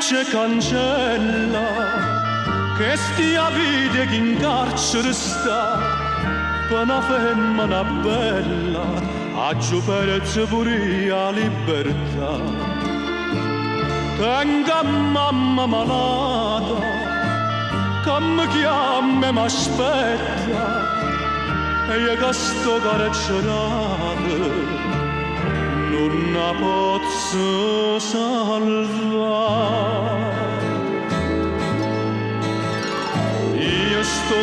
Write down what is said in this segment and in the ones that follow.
c'è cancella che stia vita che in carcere sta per una femmina bella a giù perezza pure la libertà. Tenga mamma malata che mi chiama e mi aspetta e io che sto carcerata non la posso salvare. Io sto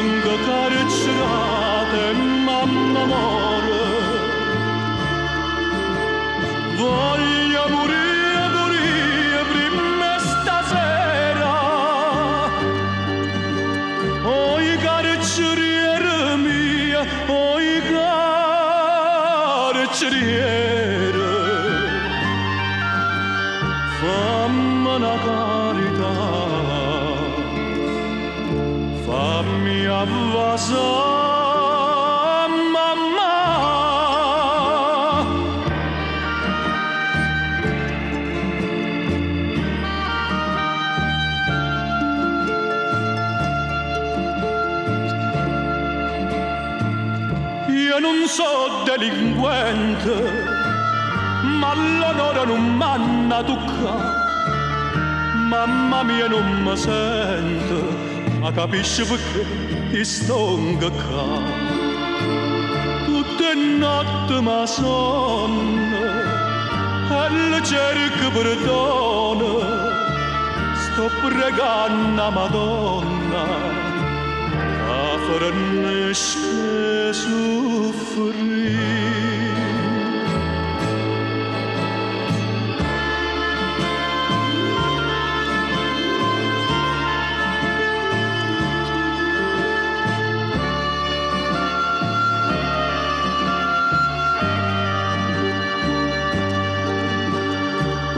carcerata e mamma muore, voglio morire prima stasera. Oh, i carcerieri mia, oh, i carcerieri, fammi una carità, fammi avvasare, mamma. Io non so delinquente, ma l'onore non m'hanno toccato. Mamma mia non mi sente, ma capisce perché ti sto incaccando. Tutte notte mi sonno e le cerco perdono. Sto pregando a Madonna a fornisce soffrire.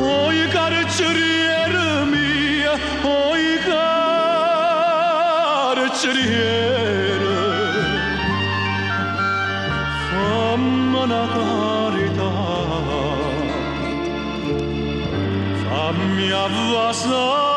Oh, i carcerieri mia, oh, i carcerieri, fammi una carità, fammi avvasare.